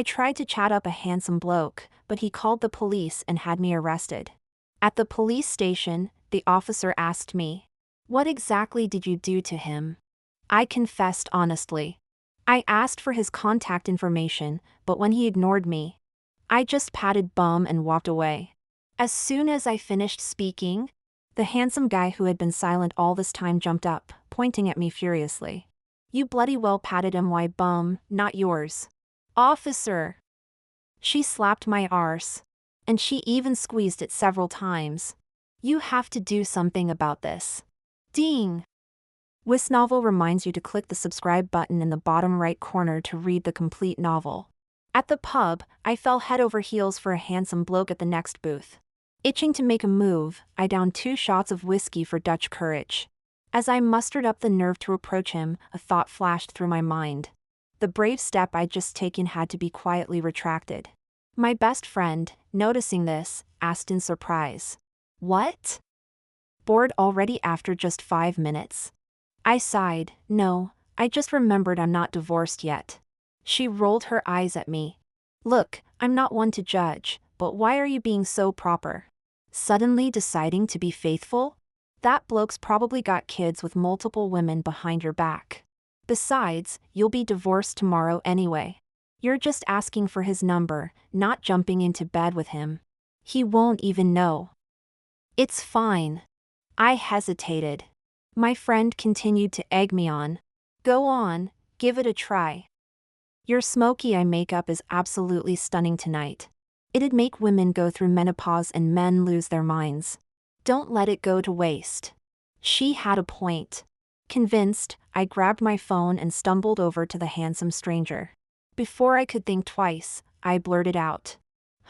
I tried to chat up a handsome bloke, but he called the police and had me arrested. At the police station, the officer asked me, "What exactly did you do to him?" I confessed honestly. I asked for his contact information, but when he ignored me, I just patted bum and walked away. As soon as I finished speaking, the handsome guy who had been silent all this time jumped up, pointing at me furiously. "You bloody well patted him, why bum, not yours." "Officer!" She slapped my arse. And she even squeezed it several times. "You have to do something about this." Ding! This novel reminds you to click the subscribe button in the bottom right corner to read the complete novel. At the pub, I fell head over heels for a handsome bloke at the next booth. Itching to make a move, I downed 2 shots of whiskey for Dutch courage. As I mustered up the nerve to approach him, a thought flashed through my mind. The brave step I'd just taken had to be quietly retracted. My best friend, noticing this, asked in surprise, "What? Bored already after just 5 minutes?" I sighed, "No, I just remembered I'm not divorced yet." She rolled her eyes at me. "Look, I'm not one to judge, but why are you being so proper? Suddenly deciding to be faithful? That bloke's probably got kids with multiple women behind your back. Besides, you'll be divorced tomorrow anyway. You're just asking for his number, not jumping into bed with him. He won't even know." "It's fine." I hesitated. My friend continued to egg me on. "Go on, give it a try. Your smoky eye makeup is absolutely stunning tonight. It'd make women go through menopause and men lose their minds. Don't let it go to waste." She had a point. Convinced, I grabbed my phone and stumbled over to the handsome stranger. Before I could think twice, I blurted out,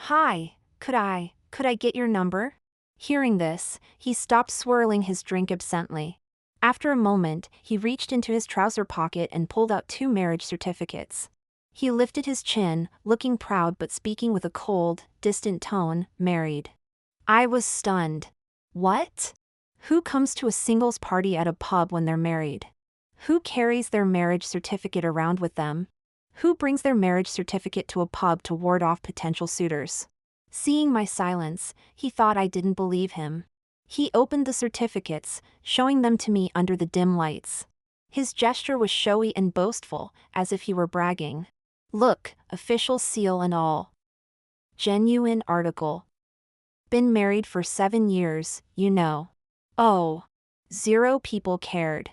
"Hi, could I get your number?" Hearing this, he stopped swirling his drink absently. After a moment, he reached into his trouser pocket and pulled out 2 marriage certificates. He lifted his chin, looking proud but speaking with a cold, distant tone, "Married." I was stunned. What? Who comes to a singles party at a pub when they're married? Who carries their marriage certificate around with them? Who brings their marriage certificate to a pub to ward off potential suitors? Seeing my silence, he thought I didn't believe him. He opened the certificates, showing them to me under the dim lights. His gesture was showy and boastful, as if he were bragging. "Look, official seal and all. Genuine article. Been married for 7 years, you know." Oh. 0 people cared.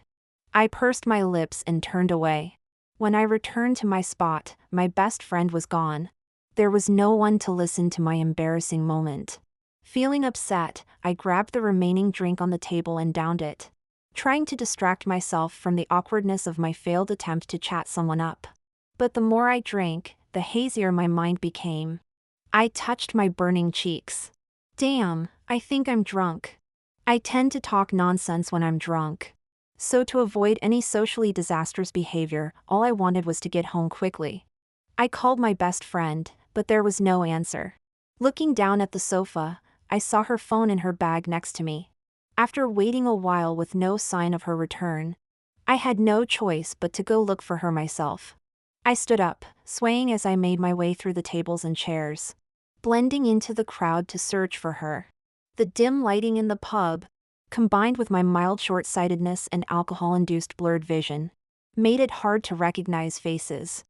I pursed my lips and turned away. When I returned to my spot, my best friend was gone. There was no one to listen to my embarrassing moment. Feeling upset, I grabbed the remaining drink on the table and downed it, trying to distract myself from the awkwardness of my failed attempt to chat someone up. But the more I drank, the hazier my mind became. I touched my burning cheeks. Damn, I think I'm drunk. I tend to talk nonsense when I'm drunk. So to avoid any socially disastrous behavior, all I wanted was to get home quickly. I called my best friend, but there was no answer. Looking down at the sofa, I saw her phone in her bag next to me. After waiting a while with no sign of her return, I had no choice but to go look for her myself. I stood up, swaying as I made my way through the tables and chairs, blending into the crowd to search for her. The dim lighting in the pub, combined with my mild short-sightedness and alcohol-induced blurred vision, made it hard to recognize faces.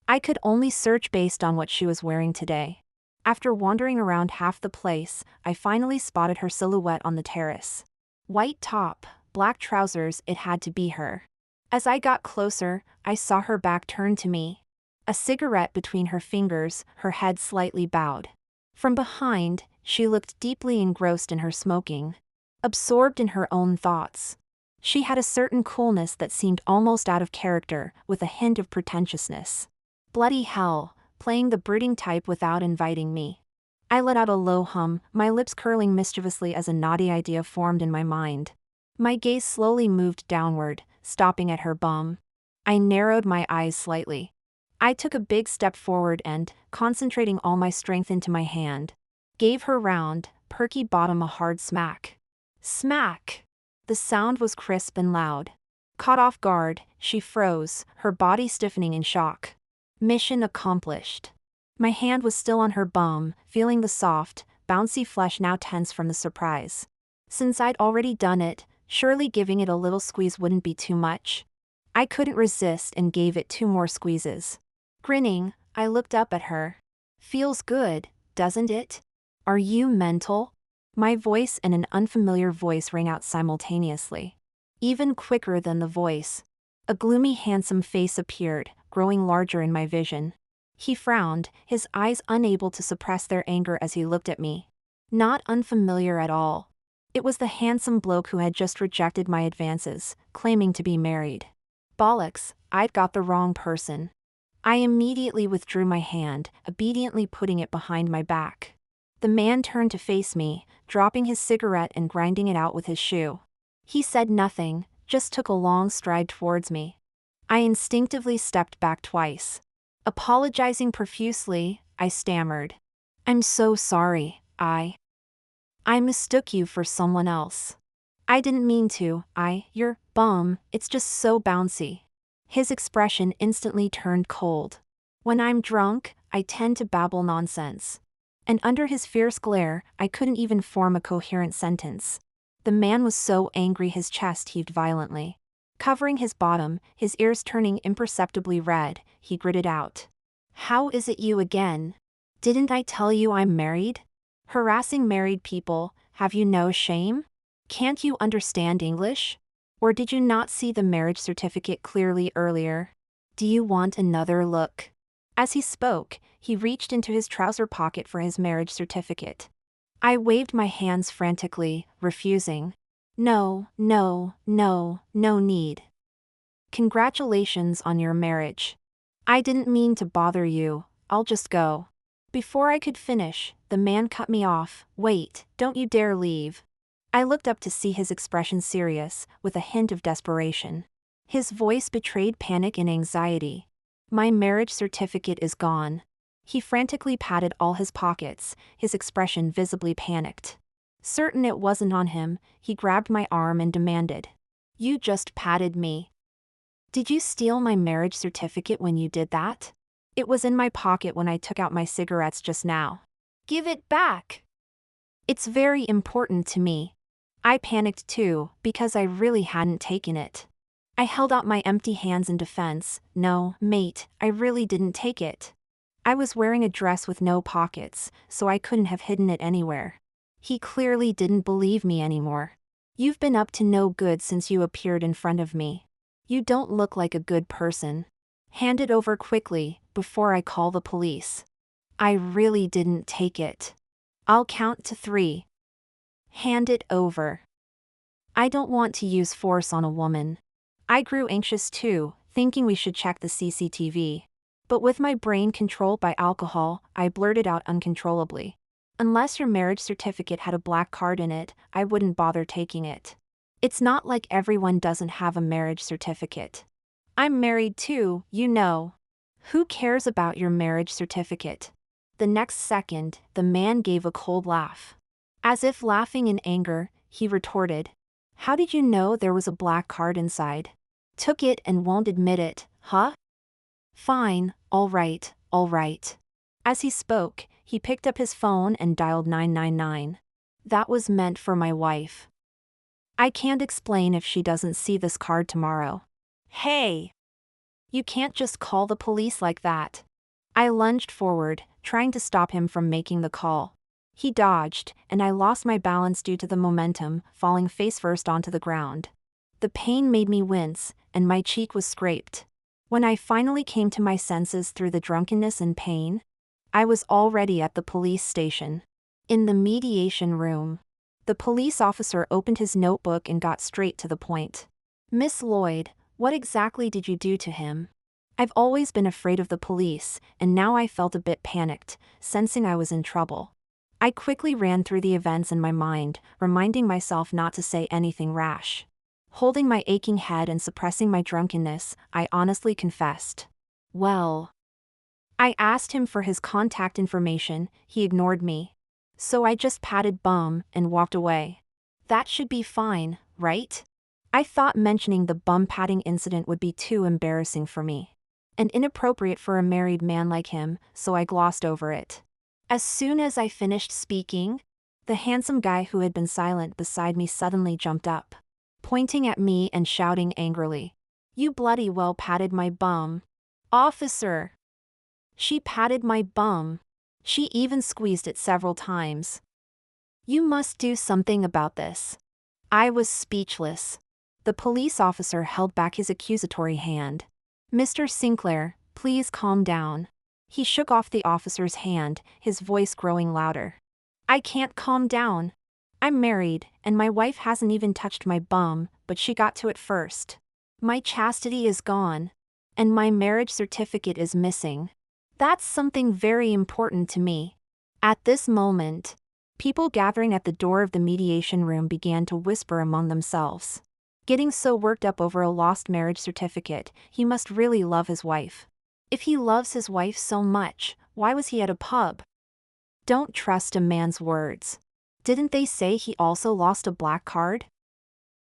I could only search based on what she was wearing today. After wandering around half the place, I finally spotted her silhouette on the terrace. White top, black trousers, it had to be her. As I got closer, I saw her back turned to me. A cigarette between her fingers, her head slightly bowed. From behind, she looked deeply engrossed in her smoking, absorbed in her own thoughts. She had a certain coolness that seemed almost out of character, with a hint of pretentiousness. Bloody hell, playing the brooding type without inviting me. I let out a low hum, my lips curling mischievously as a naughty idea formed in my mind. My gaze slowly moved downward, stopping at her bum. I narrowed my eyes slightly. I took a big step forward and, concentrating all my strength into my hand, gave her round, perky bottom a hard smack. Smack! The sound was crisp and loud. Caught off guard, she froze, her body stiffening in shock. Mission accomplished. My hand was still on her bum, feeling the soft, bouncy flesh now tense from the surprise. Since I'd already done it, surely giving it a little squeeze wouldn't be too much. I couldn't resist and gave it 2 more squeezes. Grinning, I looked up at her. Feels good, doesn't it? Are you mental? My voice and an unfamiliar voice rang out simultaneously. Even quicker than the voice. A gloomy, handsome face appeared, growing larger in my vision. He frowned, his eyes unable to suppress their anger as he looked at me. Not unfamiliar at all. It was the handsome bloke who had just rejected my advances, claiming to be married. Bollocks, I'd got the wrong person. I immediately withdrew my hand, obediently putting it behind my back. The man turned to face me, dropping his cigarette and grinding it out with his shoe. He said nothing, just took a long stride towards me. I instinctively stepped back twice. Apologizing profusely, I stammered. I'm so sorry, I mistook you for someone else. I didn't mean to, you're bum, it's just so bouncy. His expression instantly turned cold. When I'm drunk, I tend to babble nonsense. And under his fierce glare, I couldn't even form a coherent sentence. The man was so angry his chest heaved violently. Covering his bottom, his ears turning imperceptibly red, he gritted out. How is it you again? Didn't I tell you I'm married? Harassing married people, have you no shame? Can't you understand English? Or did you not see the marriage certificate clearly earlier? Do you want another look? As he spoke, he reached into his trouser pocket for his marriage certificate. I waved my hands frantically, refusing. No need. Congratulations on your marriage. I didn't mean to bother you, I'll just go. Before I could finish, the man cut me off. Wait, don't you dare leave. I looked up to see his expression serious, with a hint of desperation. His voice betrayed panic and anxiety. My marriage certificate is gone. He frantically patted all his pockets, his expression visibly panicked. Certain it wasn't on him, he grabbed my arm and demanded. You just patted me. Did you steal my marriage certificate when you did that? It was in my pocket when I took out my cigarettes just now. Give it back. It's very important to me. I panicked too, because I really hadn't taken it. I held out my empty hands in defense. No, mate, I really didn't take it. I was wearing a dress with no pockets, so I couldn't have hidden it anywhere. He clearly didn't believe me anymore. You've been up to no good since you appeared in front of me. You don't look like a good person. Hand it over quickly, before I call the police. I really didn't take it. I'll count to 3. Hand it over. I don't want to use force on a woman. I grew anxious too, thinking we should check the CCTV. But with my brain controlled by alcohol, I blurted out uncontrollably. Unless your marriage certificate had a black card in it, I wouldn't bother taking it. It's not like everyone doesn't have a marriage certificate. I'm married too, you know. Who cares about your marriage certificate? The next second, the man gave a cold laugh. As if laughing in anger, he retorted. How did you know there was a black card inside? Took it and won't admit it, huh? Fine, all right. As he spoke, he picked up his phone and dialed 999. That was meant for my wife. I can't explain if she doesn't see this card tomorrow. Hey! You can't just call the police like that. I lunged forward, trying to stop him from making the call. He dodged, and I lost my balance due to the momentum, falling face first onto the ground. The pain made me wince, and my cheek was scraped. When I finally came to my senses through the drunkenness and pain, I was already at the police station. In the mediation room. The police officer opened his notebook and got straight to the point. Miss Lloyd, what exactly did you do to him? I've always been afraid of the police, and now I felt a bit panicked, sensing I was in trouble. I quickly ran through the events in my mind, reminding myself not to say anything rash. Holding my aching head and suppressing my drunkenness, I honestly confessed. Well, I asked him for his contact information, he ignored me. So I just patted bum and walked away. That should be fine, right? I thought mentioning the bum patting incident would be too embarrassing for me. and inappropriate for a married man like him, so I glossed over it. As soon as I finished speaking, the handsome guy who had been silent beside me suddenly jumped up, pointing at me and shouting angrily, "You bloody well patted my bum. Officer!" She patted my bum. She even squeezed it several times. "You must do something about this." I was speechless. The police officer held back his accusatory hand. "Mr. Sinclair, please calm down." He shook off the officer's hand, his voice growing louder. "I can't calm down. I'm married, and my wife hasn't even touched my bum, but she got to it first. My chastity is gone. And my marriage certificate is missing. That's something very important to me." At this moment, people gathering at the door of the mediation room began to whisper among themselves. Getting so worked up over a lost marriage certificate, he must really love his wife. If he loves his wife so much, why was he at a pub? Don't trust a man's words. Didn't they say he also lost a black card?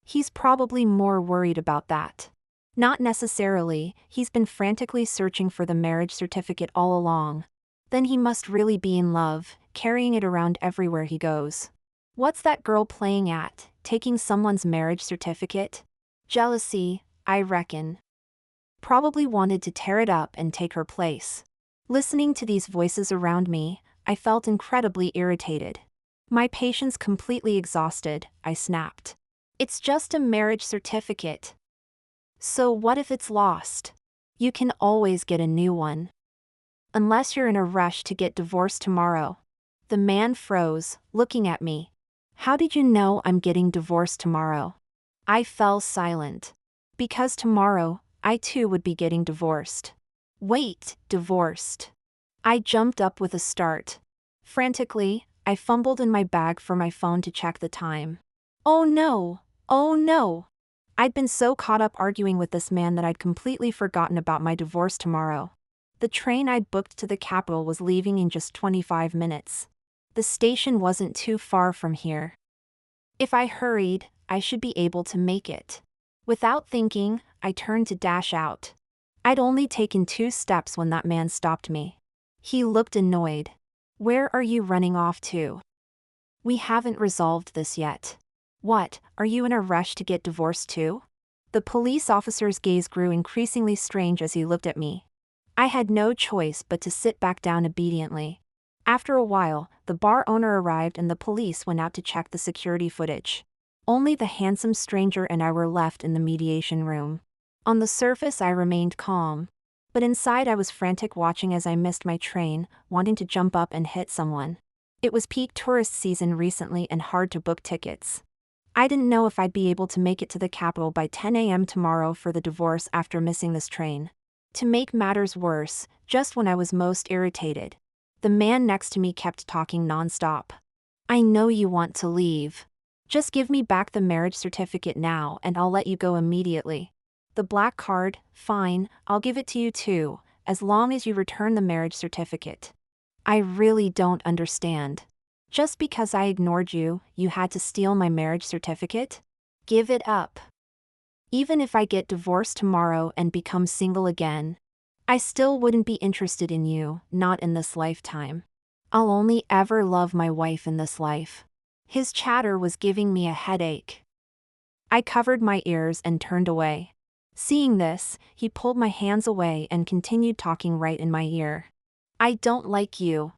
He's probably more worried about that. Not necessarily, he's been frantically searching for the marriage certificate all along. Then he must really be in love, carrying it around everywhere he goes. What's that girl playing at, taking someone's marriage certificate? Jealousy, I reckon. Probably wanted to tear it up and take her place. Listening to these voices around me, I felt incredibly irritated. My patience completely exhausted, I snapped. "It's just a marriage certificate. So what if it's lost? You can always get a new one. Unless you're in a rush to get divorced tomorrow." The man froze, looking at me. "How did you know I'm getting divorced tomorrow?" I fell silent. Because tomorrow, I too would be getting divorced. Wait, divorced? I jumped up with a start. Frantically, I fumbled in my bag for my phone to check the time. Oh no! Oh no! I'd been so caught up arguing with this man that I'd completely forgotten about my divorce tomorrow. The train I'd booked to the capital was leaving in just 25 minutes. The station wasn't too far from here. If I hurried, I should be able to make it. Without thinking, I turned to dash out. I'd only taken 2 steps when that man stopped me. He looked annoyed. "Where are you running off to? We haven't resolved this yet. What, are you in a rush to get divorced too?" The police officer's gaze grew increasingly strange as he looked at me. I had no choice but to sit back down obediently. After a while, the bar owner arrived and the police went out to check the security footage. Only the handsome stranger and I were left in the mediation room. On the surface I remained calm. But inside I was frantic, watching as I missed my train, wanting to jump up and hit someone. It was peak tourist season recently and hard to book tickets. I didn't know if I'd be able to make it to the capital by 10 a.m. tomorrow for the divorce after missing this train. To make matters worse, just when I was most irritated, the man next to me kept talking nonstop. "I know you want to leave. Just give me back the marriage certificate now and I'll let you go immediately. The black card, fine, I'll give it to you too, as long as you return the marriage certificate. I really don't understand. Just because I ignored you, you had to steal my marriage certificate? Give it up. Even if I get divorced tomorrow and become single again, I still wouldn't be interested in you, not in this lifetime. I'll only ever love my wife in this life." His chatter was giving me a headache. I covered my ears and turned away. Seeing this, he pulled my hands away and continued talking right in my ear. "I don't like you.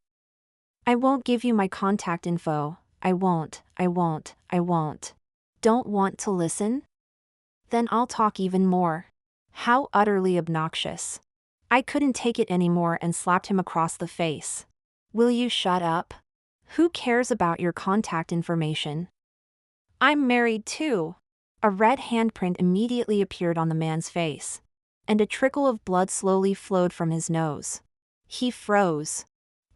I won't give you my contact info. I won't. Don't want to listen? Then I'll talk even more." How utterly obnoxious. I couldn't take it anymore and slapped him across the face. "Will you shut up? Who cares about your contact information? I'm married too." A red handprint immediately appeared on the man's face, and a trickle of blood slowly flowed from his nose. He froze.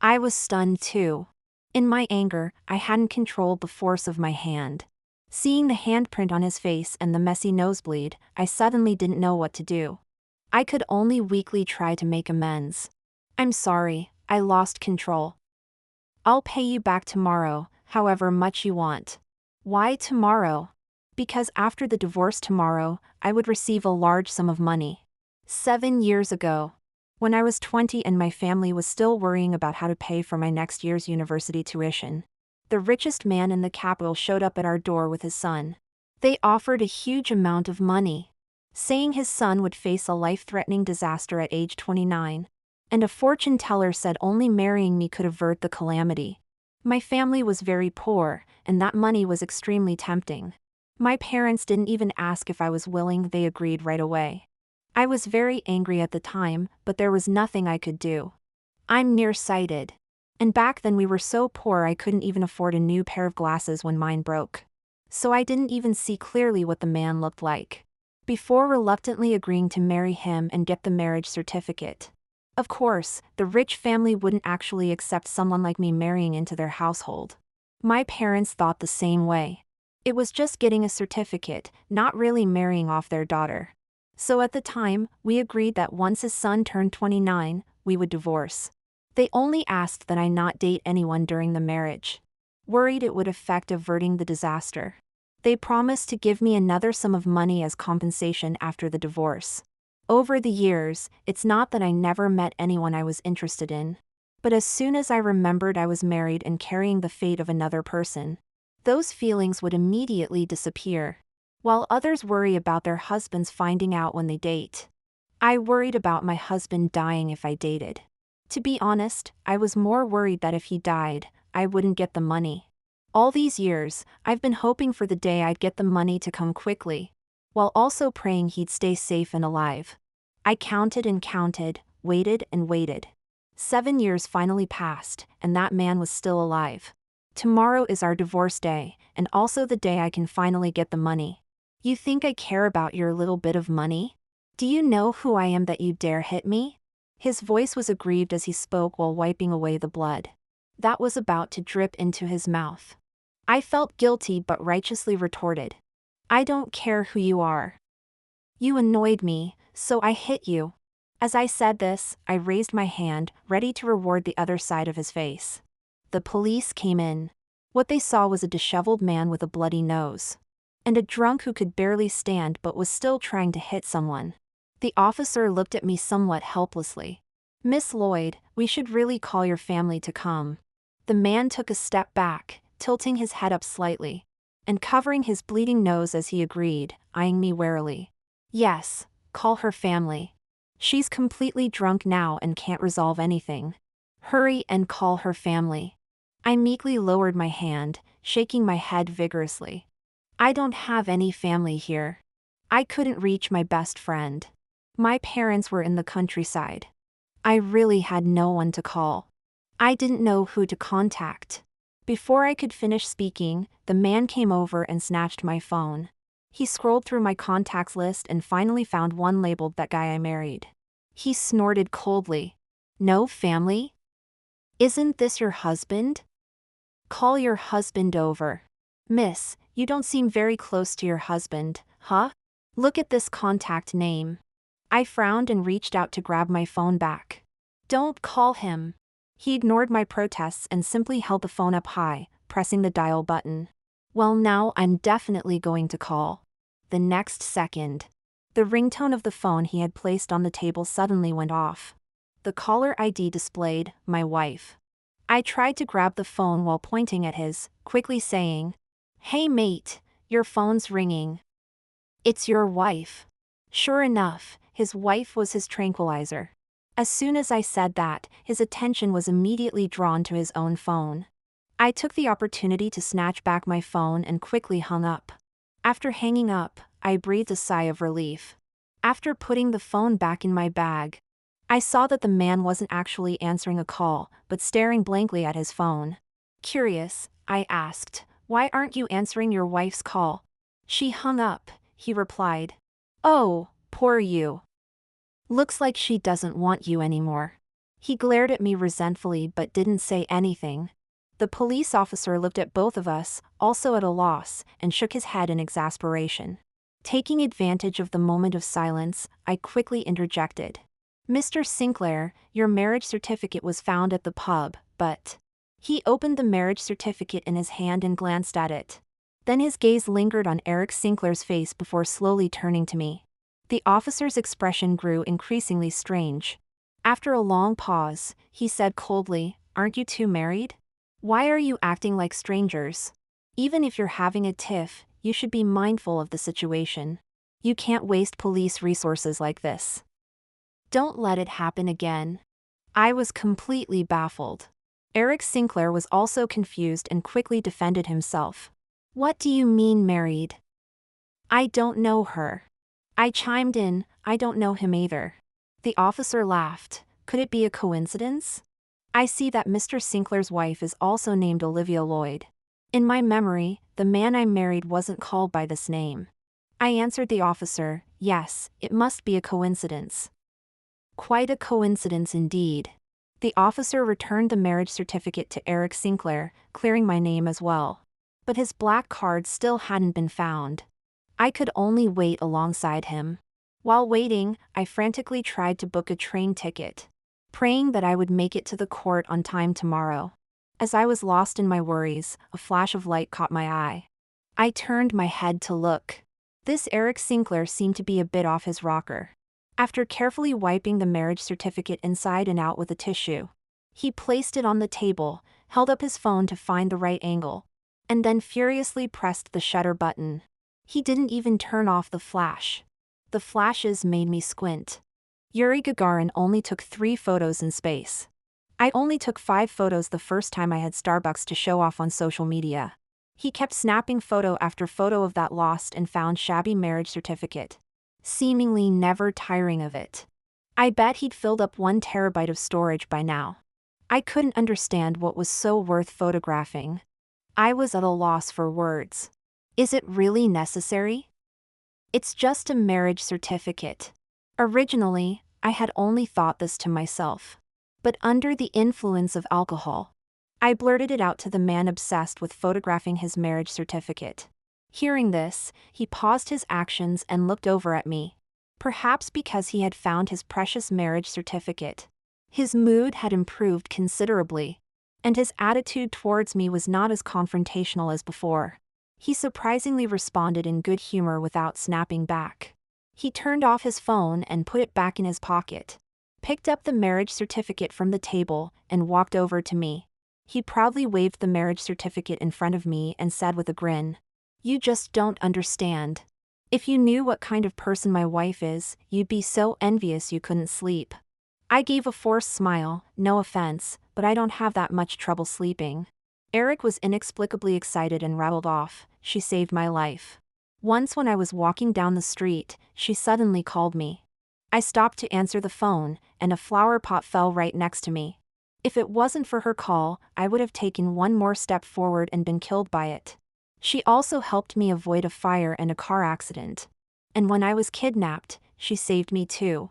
I was stunned too. In my anger, I hadn't controlled the force of my hand. Seeing the handprint on his face and the messy nosebleed, I suddenly didn't know what to do. I could only weakly try to make amends. "I'm sorry, I lost control. I'll pay you back tomorrow, however much you want." "Why tomorrow?" "Because after the divorce tomorrow, I would receive a large sum of money. 7 years ago, when I was 20 and my family was still worrying about how to pay for my next year's university tuition. The richest man in the capital showed up at our door with his son. They offered a huge amount of money, saying his son would face a life-threatening disaster at age 29. And a fortune teller said only marrying me could avert the calamity. My family was very poor, and that money was extremely tempting. My parents didn't even ask if I was willing, they agreed right away. I was very angry at the time, but there was nothing I could do. I'm nearsighted. And back then we were so poor I couldn't even afford a new pair of glasses when mine broke. So I didn't even see clearly what the man looked like, before reluctantly agreeing to marry him and get the marriage certificate. Of course, the rich family wouldn't actually accept someone like me marrying into their household. My parents thought the same way. It was just getting a certificate, not really marrying off their daughter. So at the time, we agreed that once his son turned 29, we would divorce. They only asked that I not date anyone during the marriage, worried it would affect averting the disaster. They promised to give me another sum of money as compensation after the divorce. Over the years, it's not that I never met anyone I was interested in. But as soon as I remembered I was married and carrying the fate of another person, those feelings would immediately disappear. While others worry about their husbands finding out when they date, I worried about my husband dying if I dated. To be honest, I was more worried that if he died, I wouldn't get the money. All these years, I've been hoping for the day I'd get the money to come quickly, while also praying he'd stay safe and alive. I counted and counted, waited and waited. 7 years finally passed, and that man was still alive. Tomorrow is our divorce day, and also the day I can finally get the money. You think I care about your little bit of money? Do you know who I am that you dare hit me? His voice was aggrieved as he spoke while wiping away the blood that was about to drip into his mouth. I felt guilty but righteously retorted, I don't care who you are. You annoyed me, so I hit you. As I said this, I raised my hand, ready to reward the other side of his face. The police came in. What they saw was a disheveled man with a bloody nose, and a drunk who could barely stand but was still trying to hit someone. The officer looked at me somewhat helplessly. Miss Lloyd, we should really call your family to come. The man took a step back, tilting his head up slightly, and covering his bleeding nose as he agreed, eyeing me warily. Yes, call her family. She's completely drunk now and can't resolve anything. Hurry and call her family. I meekly lowered my hand, shaking my head vigorously. I don't have any family here. I couldn't reach my best friend. My parents were in the countryside. I really had no one to call. I didn't know who to contact. Before I could finish speaking, the man came over and snatched my phone. He scrolled through my contacts list and finally found one labeled "That guy I married." He snorted coldly. No family? Isn't this your husband? Call your husband over. Miss, you don't seem very close to your husband, huh? Look at this contact name. I frowned and reached out to grab my phone back. Don't call him. He ignored my protests and simply held the phone up high, pressing the dial button. Well, now I'm definitely going to call. The next second, the ringtone of the phone he had placed on the table suddenly went off. The caller ID displayed, my wife. I tried to grab the phone while pointing at his, quickly saying, Hey mate, your phone's ringing. It's your wife. Sure enough, his wife was his tranquilizer. As soon as I said that, his attention was immediately drawn to his own phone. I took the opportunity to snatch back my phone and quickly hung up. After hanging up, I breathed a sigh of relief. After putting the phone back in my bag, I saw that the man wasn't actually answering a call, but staring blankly at his phone. Curious, I asked, why aren't you answering your wife's call? She hung up, he replied. Oh, poor you. Looks like she doesn't want you anymore. He glared at me resentfully but didn't say anything. The police officer looked at both of us, also at a loss, and shook his head in exasperation. Taking advantage of the moment of silence, I quickly interjected. Mr. Sinclair, your marriage certificate was found at the pub, but... He opened the marriage certificate in his hand and glanced at it. Then his gaze lingered on Eric Sinclair's face before slowly turning to me. The officer's expression grew increasingly strange. After a long pause, he said coldly, "Aren't you two married? Why are you acting like strangers? Even if you're having a tiff, you should be mindful of the situation. You can't waste police resources like this. Don't let it happen again." I was completely baffled. Eric Sinclair was also confused and quickly defended himself. "What do you mean married? I don't know her." I chimed in, "I don't know him either." The officer laughed. "Could it be a coincidence? I see that Mr. Sinclair's wife is also named Olivia Lloyd. In my memory, the man I married wasn't called by this name." I answered the officer, "Yes, it must be a coincidence." Quite a coincidence indeed. The officer returned the marriage certificate to Eric Sinclair, clearing my name as well. But his black card still hadn't been found. I could only wait alongside him. While waiting, I frantically tried to book a train ticket, praying that I would make it to the court on time tomorrow. As I was lost in my worries, a flash of light caught my eye. I turned my head to look. This Eric Sinclair seemed to be a bit off his rocker. After carefully wiping the marriage certificate inside and out with a tissue, he placed it on the table, held up his phone to find the right angle, and then furiously pressed the shutter button. He didn't even turn off the flash. The flashes made me squint. Yuri Gagarin only took 3 photos in space. I only took 5 photos the first time I had Starbucks to show off on social media. He kept snapping photo after photo of that lost and found shabby marriage certificate, seemingly never tiring of it. I bet he'd filled up 1 terabyte of storage by now. I couldn't understand what was so worth photographing. I was at a loss for words. Is it really necessary? It's just a marriage certificate. Originally, I had only thought this to myself. But under the influence of alcohol, I blurted it out to the man obsessed with photographing his marriage certificate. Hearing this, he paused his actions and looked over at me. Perhaps because he had found his precious marriage certificate, his mood had improved considerably, and his attitude towards me was not as confrontational as before. He surprisingly responded in good humor without snapping back. He turned off his phone and put it back in his pocket, picked up the marriage certificate from the table, and walked over to me. He proudly waved the marriage certificate in front of me and said with a grin, "You just don't understand. If you knew what kind of person my wife is, you'd be so envious you couldn't sleep." I gave a forced smile, "No offense, but I don't have that much trouble sleeping." Eric was inexplicably excited and rattled off, "She saved my life. Once when I was walking down the street, she suddenly called me. I stopped to answer the phone, and a flower pot fell right next to me. If it wasn't for her call, I would have taken 1 more step forward and been killed by it. She also helped me avoid a fire and a car accident. And when I was kidnapped, she saved me too."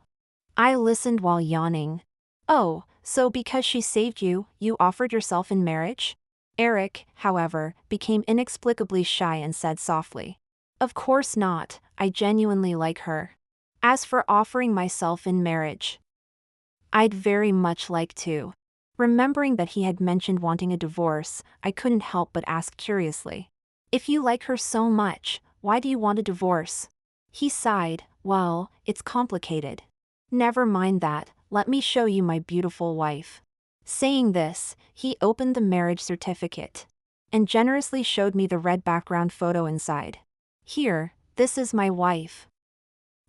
I listened while yawning. "Oh, so because she saved you, you offered yourself in marriage?" Eric, however, became inexplicably shy and said softly, "Of course not, I genuinely like her. As for offering myself in marriage, I'd very much like to." Remembering that he had mentioned wanting a divorce, I couldn't help but ask curiously, "If you like her so much, why do you want a divorce?" He sighed, "Well, it's complicated. Never mind that, let me show you my beautiful wife." Saying this, he opened the marriage certificate and generously showed me the red background photo inside. "Here, this is my wife.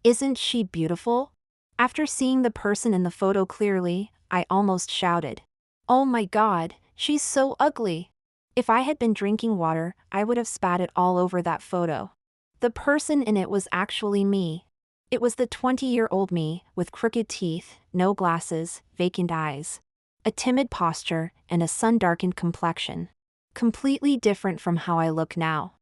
Isn't she beautiful?" After seeing the person in the photo clearly, I almost shouted, "Oh my God, she's so ugly." If I had been drinking water, I would have spat it all over that photo. The person in it was actually me. It was the 20-year-old me, with crooked teeth, no glasses, vacant eyes, a timid posture, and a sun-darkened complexion. Completely different from how I look now.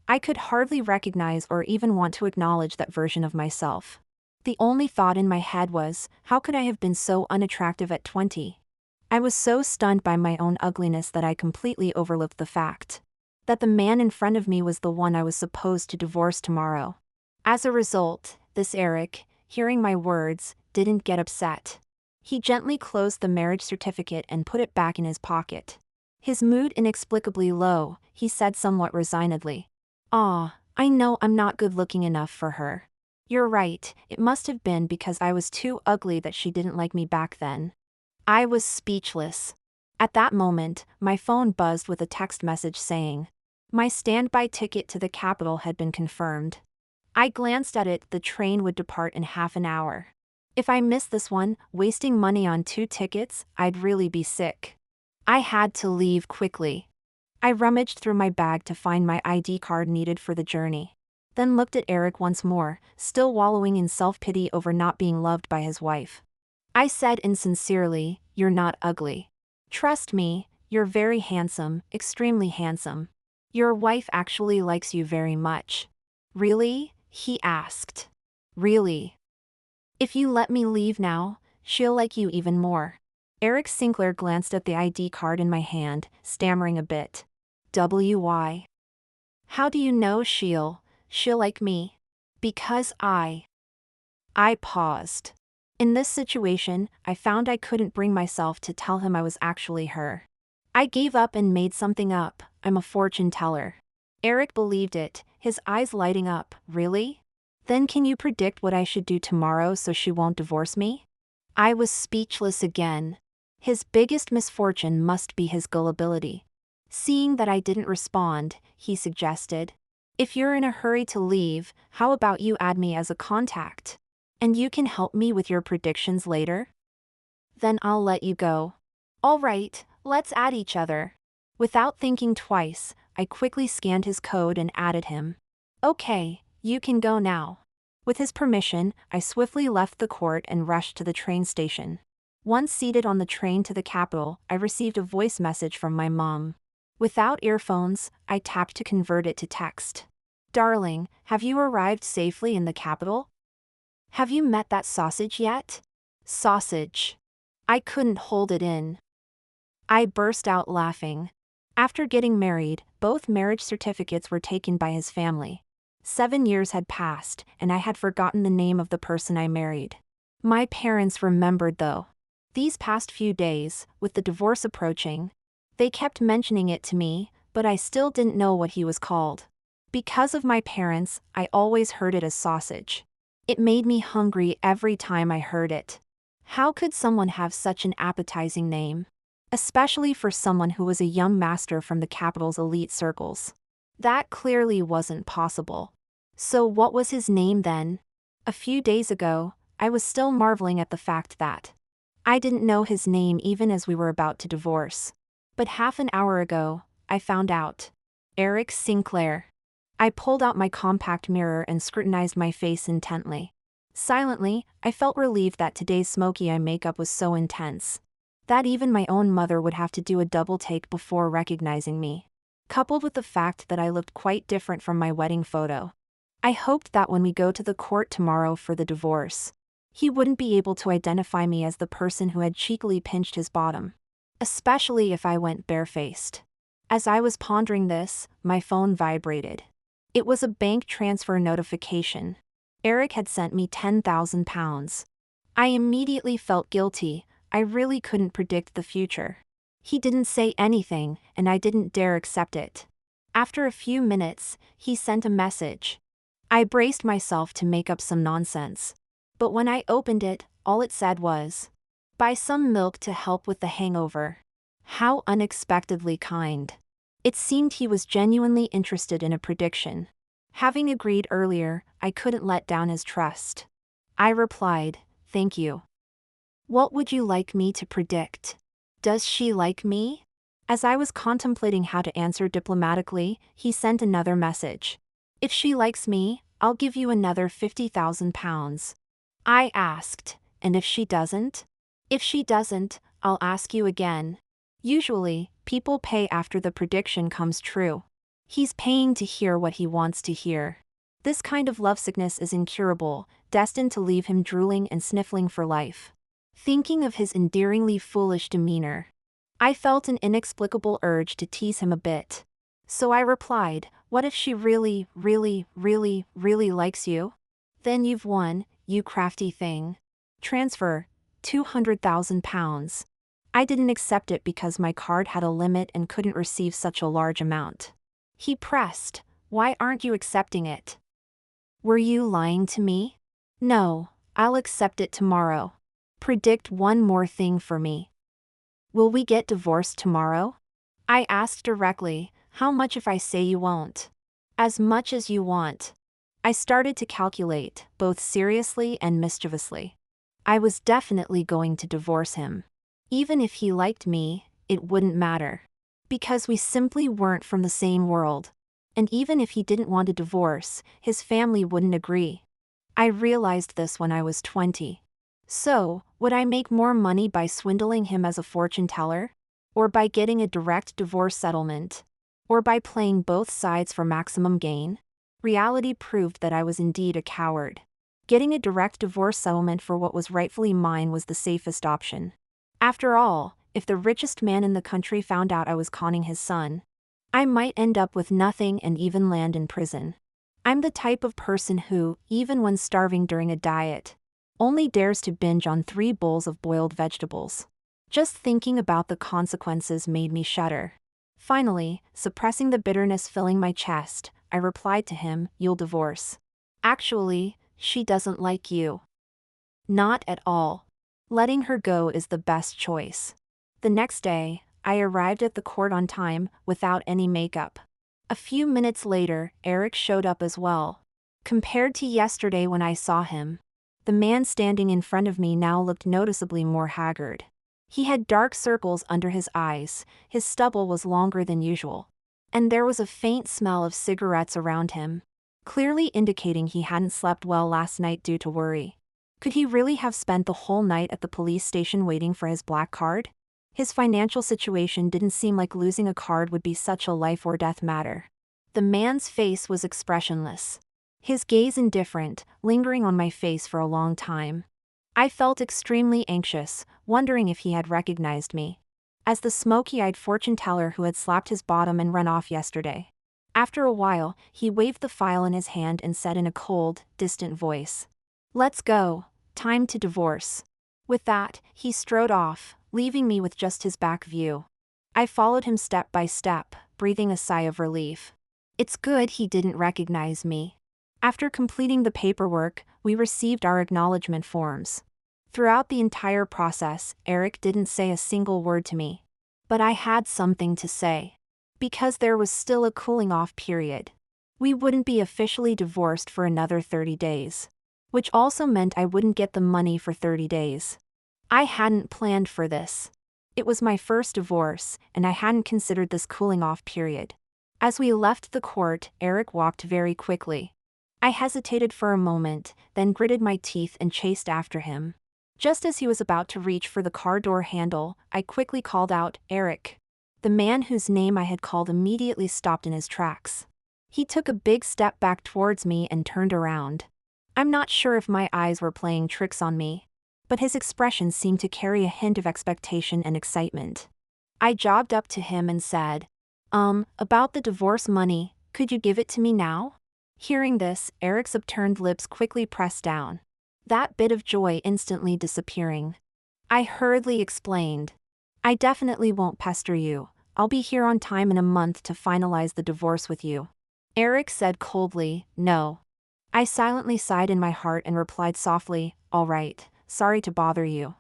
I could hardly recognize or even want to acknowledge that version of myself. The only thought in my head was, how could I have been so unattractive at 20? I was so stunned by my own ugliness that I completely overlooked the fact that the man in front of me was the one I was supposed to divorce tomorrow. As a result, this Eric, hearing my words, didn't get upset. He gently closed the marriage certificate and put it back in his pocket. His mood inexplicably low, he said somewhat resignedly, "Ah, I know I'm not good looking enough for her. You're right, it must have been because I was too ugly that she didn't like me back then. I was speechless. At that moment, my phone buzzed with a text message saying, my standby ticket to the capital had been confirmed. I glanced at it. The train would depart in half an hour. If I missed this one, wasting money on 2 tickets, I'd really be sick. I had to leave quickly. I rummaged through my bag to find my ID card needed for the journey. Then looked at Eric once more, still wallowing in self-pity over not being loved by his wife. I said insincerely, "You're not ugly. Trust me, you're very handsome, extremely handsome. Your wife actually likes you very much." "Really?" he asked. "Really. If you let me leave now, she'll like you even more." Eric Sinclair glanced at the ID card in my hand, stammering a bit. "Why? How do you know she'll like me?" "Because I paused. In this situation, I found I couldn't bring myself to tell him I was actually her. I gave up and made something up. I'm a fortune teller. Eric believed it, his eyes lighting up. "Really? Then can you predict what I should do tomorrow so she won't divorce me?" I was speechless again. His biggest misfortune must be his gullibility. Seeing that I didn't respond, he suggested, "If you're in a hurry to leave, how about you add me as a contact? And you can help me with your predictions later? Then I'll let you go." "All right, let's add each other." Without thinking twice, I quickly scanned his code and added him. "Okay, you can go now." With his permission, I swiftly left the court and rushed to the train station. Once seated on the train to the capital, I received a voice message from my mom. Without earphones, I tapped to convert it to text. "Darling, have you arrived safely in the capital? Have you met that sausage yet?" Sausage. I couldn't hold it in. I burst out laughing. After getting married, both marriage certificates were taken by his family. 7 years had passed, and I had forgotten the name of the person I married. My parents remembered though. These past few days, with the divorce approaching, they kept mentioning it to me, but I still didn't know what he was called. Because of my parents, I always heard it as sausage. It made me hungry every time I heard it. How could someone have such an appetizing name? Especially for someone who was a young master from the capital's elite circles. That clearly wasn't possible. So what was his name then? A few days ago, I was still marveling at the fact that I didn't know his name even as we were about to divorce. But half an hour ago, I found out. Eric Sinclair. I pulled out my compact mirror and scrutinized my face intently. Silently, I felt relieved that today's smoky eye makeup was so intense that even my own mother would have to do a double take before recognizing me. Coupled with the fact that I looked quite different from my wedding photo. I hoped that when we go to the court tomorrow for the divorce, he wouldn't be able to identify me as the person who had cheekily pinched his bottom. Especially if I went barefaced. As I was pondering this, my phone vibrated. It was a bank transfer notification. Eric had sent me £10,000. I immediately felt guilty. I really couldn't predict the future. He didn't say anything, and I didn't dare accept it. After a few minutes, he sent a message. I braced myself to make up some nonsense. But when I opened it, all it said was, "Buy some milk to help with the hangover." How unexpectedly kind. It seemed he was genuinely interested in a prediction. Having agreed earlier, I couldn't let down his trust. I replied, "Thank you." "What would you like me to predict? Does she like me?" As I was contemplating how to answer diplomatically, he sent another message. "If she likes me, I'll give you another £50,000. I asked, "And if she doesn't?" "If she doesn't, I'll ask you again." Usually, people pay after the prediction comes true. He's paying to hear what he wants to hear. This kind of lovesickness is incurable, destined to leave him drooling and sniffling for life. Thinking of his endearingly foolish demeanor, I felt an inexplicable urge to tease him a bit. So I replied, "What if she really, really, really, really likes you? Then you've won, you crafty thing. Transfer £200,000. I didn't accept it because my card had a limit and couldn't receive such a large amount. He pressed, "Why aren't you accepting it?" Were you lying to me? No, I'll accept it tomorrow. Predict one more thing for me. Will we get divorced tomorrow? I asked directly, how much if I say you won't? As much as you want. I started to calculate, both seriously and mischievously. I was definitely going to divorce him. Even if he liked me, it wouldn't matter. Because we simply weren't from the same world. And even if he didn't want a divorce, his family wouldn't agree. I realized this when I was 20. So, would I make more money by swindling him as a fortune teller? Or by getting a direct divorce settlement? Or by playing both sides for maximum gain? Reality proved that I was indeed a coward. Getting a direct divorce settlement for what was rightfully mine was the safest option. After all, if the richest man in the country found out I was conning his son, I might end up with nothing and even land in prison. I'm the type of person who, even when starving during a diet, only dares to binge on 3 bowls of boiled vegetables. Just thinking about the consequences made me shudder. Finally, suppressing the bitterness filling my chest, I replied to him, "You'll divorce. Actually, she doesn't like you." Not at all. Letting her go is the best choice. The next day, I arrived at the court on time, without any makeup. A few minutes later, Eric showed up as well. Compared to yesterday when I saw him, the man standing in front of me now looked noticeably more haggard. He had dark circles under his eyes, his stubble was longer than usual, and there was a faint smell of cigarettes around him, clearly indicating he hadn't slept well last night due to worry. Could he really have spent the whole night at the police station waiting for his black card? His financial situation didn't seem like losing a card would be such a life or death matter. The man's face was expressionless, his gaze indifferent, lingering on my face for a long time. I felt extremely anxious, wondering if he had recognized me as the smoky-eyed fortune teller who had slapped his bottom and run off yesterday. After a while, he waved the file in his hand and said in a cold, distant voice, "Let's go, time to divorce." With that, he strode off, leaving me with just his back view. I followed him step by step, breathing a sigh of relief. It's good he didn't recognize me. After completing the paperwork, we received our acknowledgement forms. Throughout the entire process, Eric didn't say a single word to me. But I had something to say. Because there was still a cooling-off period. We wouldn't be officially divorced for another 30 days. Which also meant I wouldn't get the money for 30 days. I hadn't planned for this. It was my first divorce, and I hadn't considered this cooling-off period. As we left the court, Eric walked very quickly. I hesitated for a moment, then gritted my teeth and chased after him. Just as he was about to reach for the car door handle, I quickly called out, "Eric." The man whose name I had called immediately stopped in his tracks. He took a big step back towards me and turned around. I'm not sure if my eyes were playing tricks on me, but his expression seemed to carry a hint of expectation and excitement. I jogged up to him and said, "About the divorce money, could you give it to me now?" Hearing this, Eric's upturned lips quickly pressed down, that bit of joy instantly disappearing. I hurriedly explained, "I definitely won't pester you. I'll be here on time in a month to finalize the divorce with you." Eric said coldly, "No." I silently sighed in my heart and replied softly, "All right, sorry to bother you."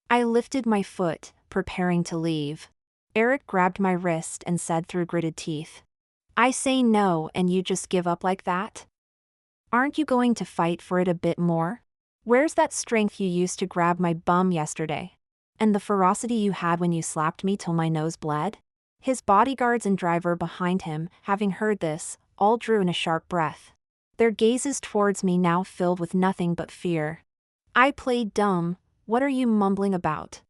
I lifted my foot, preparing to leave. Eric grabbed my wrist and said through gritted teeth, "I say no and you just give up like that? Aren't you going to fight for it a bit more? Where's that strength you used to grab my bum yesterday? And the ferocity you had when you slapped me till my nose bled?" His bodyguards and driver behind him, having heard this, all drew in a sharp breath. Their gazes towards me now filled with nothing but fear. I played dumb. "What are you mumbling about?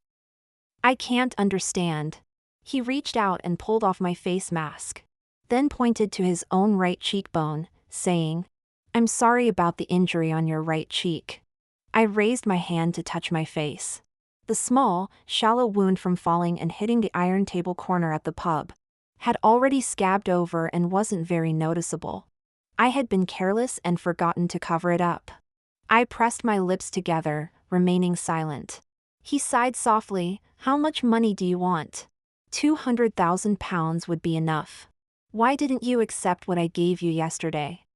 I can't understand." He reached out and pulled off my face mask, then pointed to his own right cheekbone, saying, "I'm sorry about the injury on your right cheek." I raised my hand to touch my face. The small, shallow wound from falling and hitting the iron table corner at the pub had already scabbed over and wasn't very noticeable. I had been careless and forgotten to cover it up. I pressed my lips together, remaining silent. He sighed softly, "How much money do you want?" £200,000 would be enough. Why didn't you accept what I gave you yesterday?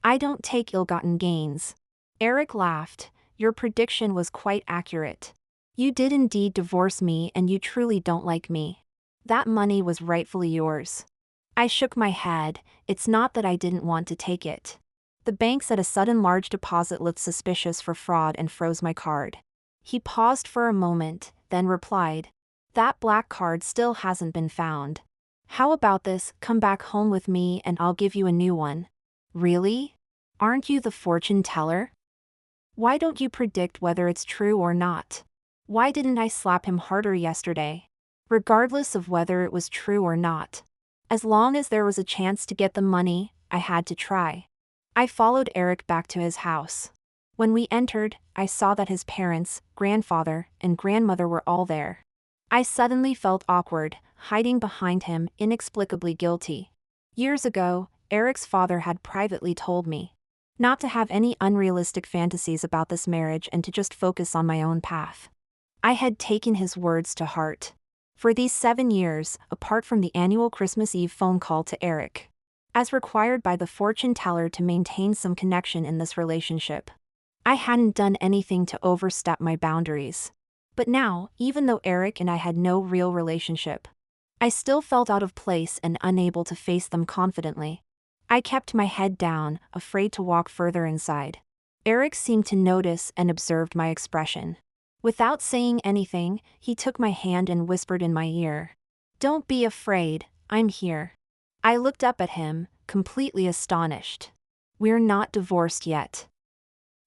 I don't take ill-gotten gains. Eric laughed. Your prediction was quite accurate. You did indeed divorce me and you truly don't like me. That money was rightfully yours. I shook my head. It's not that I didn't want to take it. The bank said a sudden large deposit looked suspicious for fraud and froze my card. He paused for a moment, then replied, that black card still hasn't been found. How about this, come back home with me and I'll give you a new one. Really? Aren't you the fortune teller? Why don't you predict whether it's true or not? Why didn't I slap him harder yesterday? Regardless of whether it was true or not. As long as there was a chance to get the money, I had to try. I followed Eric back to his house. When we entered, I saw that his parents, grandfather, and grandmother were all there. I suddenly felt awkward, hiding behind him, inexplicably guilty. Years ago, Eric's father had privately told me not to have any unrealistic fantasies about this marriage and to just focus on my own path. I had taken his words to heart. For these 7 years, apart from the annual Christmas Eve phone call to Eric, as required by the fortune teller to maintain some connection in this relationship, I hadn't done anything to overstep my boundaries. But now, even though Eric and I had no real relationship, I still felt out of place and unable to face them confidently. I kept my head down, afraid to walk further inside. Eric seemed to notice and observed my expression. Without saying anything, he took my hand and whispered in my ear, "Don't be afraid, I'm here." I looked up at him, completely astonished. We're not divorced yet.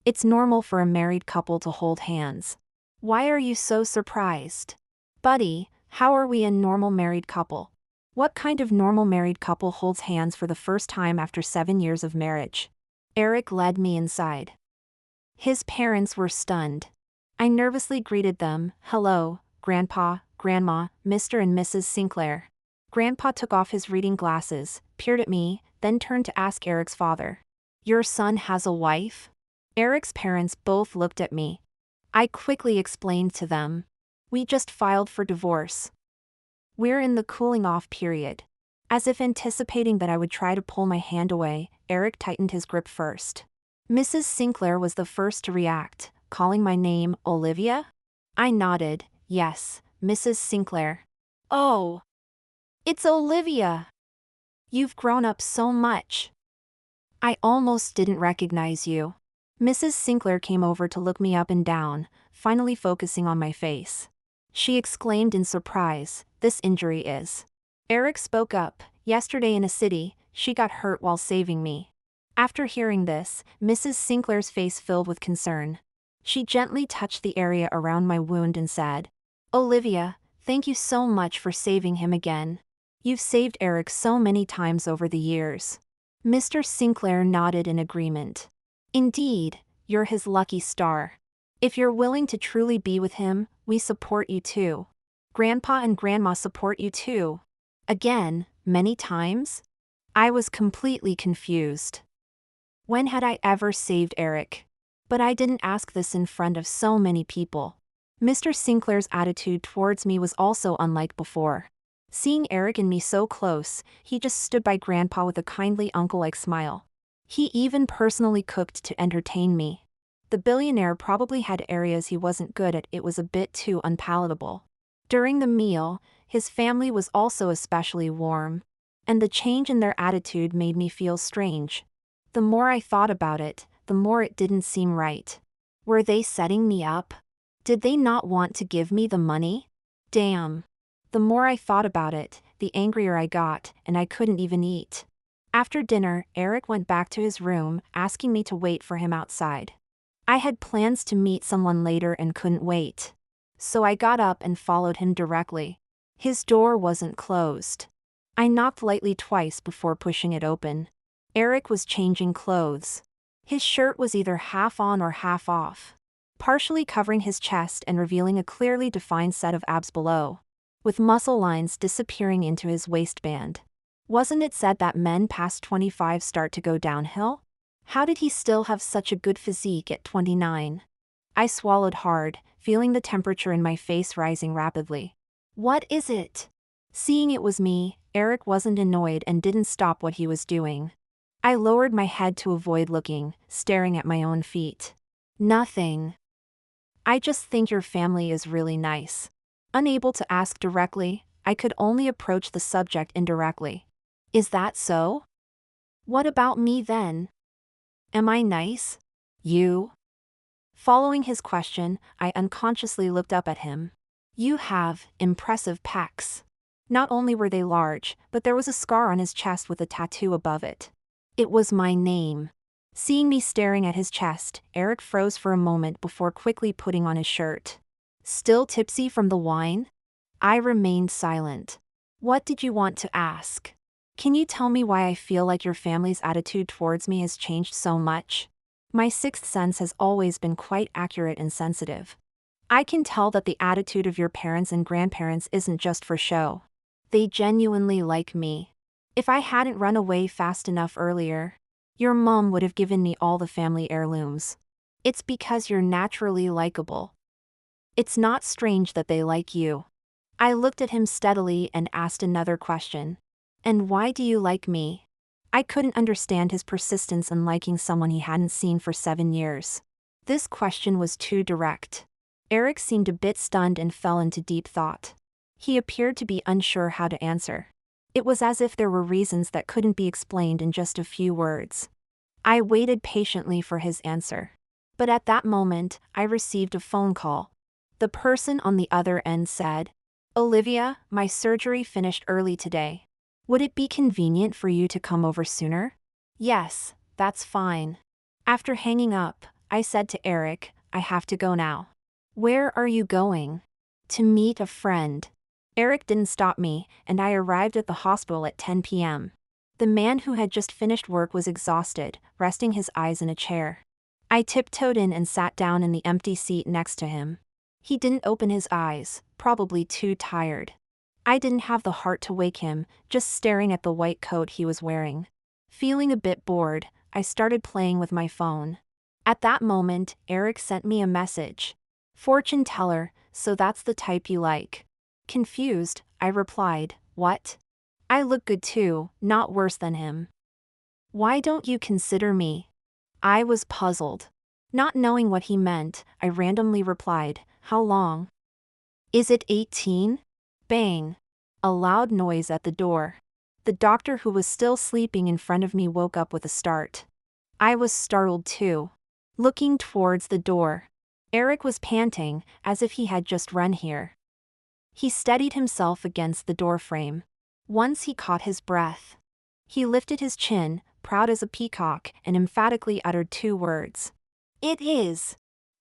It's normal for a married couple to hold hands. Why are you so surprised? Buddy, how are we a normal married couple? What kind of normal married couple holds hands for the first time after 7 years of marriage? Eric led me inside. His parents were stunned. I nervously greeted them, "Hello, Grandpa, Grandma, Mr. and Mrs. Sinclair." Grandpa took off his reading glasses, peered at me, then turned to ask Eric's father, "Your son has a wife?" Eric's parents both looked at me. I quickly explained to them, "We just filed for divorce. We're in the cooling-off period." As if anticipating that I would try to pull my hand away, Eric tightened his grip first. Mrs. Sinclair was the first to react, calling my name Olivia? I nodded, "Yes, Mrs. Sinclair." "Oh, it's Olivia. You've grown up so much. I almost didn't recognize you." Mrs. Sinclair came over to look me up and down, finally focusing on my face. She exclaimed in surprise, "This injury is..." Eric spoke up, "Yesterday in a city, she got hurt while saving me." After hearing this, Mrs. Sinclair's face filled with concern. She gently touched the area around my wound and said, "Olivia, thank you so much for saving him again. You've saved Eric so many times over the years." Mr. Sinclair nodded in agreement. "Indeed, you're his lucky star. If you're willing to truly be with him, we support you too. Grandpa and Grandma support you too." Again, many times? I was completely confused. When had I ever saved Eric? But I didn't ask this in front of so many people. Mr. Sinclair's attitude towards me was also unlike before. Seeing Eric and me so close, he just stood by Grandpa with a kindly uncle-like smile. He even personally cooked to entertain me. The billionaire probably had areas he wasn't good at. It was a bit too unpalatable. During the meal, his family was also especially warm, and the change in their attitude made me feel strange. The more I thought about it, the more it didn't seem right. Were they setting me up? Did they not want to give me the money? Damn. The more I thought about it, the angrier I got, and I couldn't even eat. After dinner, Eric went back to his room, asking me to wait for him outside. I had plans to meet someone later and couldn't wait. So I got up and followed him directly. His door wasn't closed. I knocked lightly twice before pushing it open. Eric was changing clothes. His shirt was either half on or half off, partially covering his chest and revealing a clearly defined set of abs below, with muscle lines disappearing into his waistband. Wasn't it said that men past 25 start to go downhill? How did he still have such a good physique at 29? I swallowed hard, feeling the temperature in my face rising rapidly. "What is it?" Seeing it was me, Eric wasn't annoyed and didn't stop what he was doing. I lowered my head to avoid looking, staring at my own feet. Nothing. I just think your family is really nice. Unable to ask directly, I could only approach the subject indirectly. Is that so? What about me then? Am I nice? You? Following his question, I unconsciously looked up at him. You have impressive pecs. Not only were they large, but there was a scar on his chest with a tattoo above it. It was my name. Seeing me staring at his chest, Eric froze for a moment before quickly putting on his shirt. Still tipsy from the wine? I remained silent. What did you want to ask? Can you tell me why I feel like your family's attitude towards me has changed so much? My sixth sense has always been quite accurate and sensitive. I can tell that the attitude of your parents and grandparents isn't just for show. They genuinely like me. If I hadn't run away fast enough earlier, your mom would have given me all the family heirlooms. It's because you're naturally likable. It's not strange that they like you. I looked at him steadily and asked another question. And why do you like me? I couldn't understand his persistence in liking someone he hadn't seen for 7 years. This question was too direct. Eric seemed a bit stunned and fell into deep thought. He appeared to be unsure how to answer. It was as if there were reasons that couldn't be explained in just a few words. I waited patiently for his answer. But at that moment, I received a phone call. The person on the other end said, "Olivia, my surgery finished early today. Would it be convenient for you to come over sooner?" "Yes, that's fine." After hanging up, I said to Eric, "I have to go now." "Where are you going?" "To meet a friend." Eric didn't stop me, and I arrived at the hospital at 10 p.m. The man who had just finished work was exhausted, resting his eyes in a chair. I tiptoed in and sat down in the empty seat next to him. He didn't open his eyes, probably too tired. I didn't have the heart to wake him, just staring at the white coat he was wearing. Feeling a bit bored, I started playing with my phone. At that moment, Eric sent me a message. "Fortune teller, so that's the type you like." Confused, I replied, "What?" I look good too, not worse than him. "Why don't you consider me?" I was puzzled. Not knowing what he meant, I randomly replied, "How long?" "Is it 18? Bang. A loud noise at the door. The doctor who was still sleeping in front of me woke up with a start. I was startled too. Looking towards the door. Eric was panting, as if he had just run here. He steadied himself against the doorframe. Once he caught his breath. He lifted his chin, proud as a peacock, and emphatically uttered 2 words. "It is."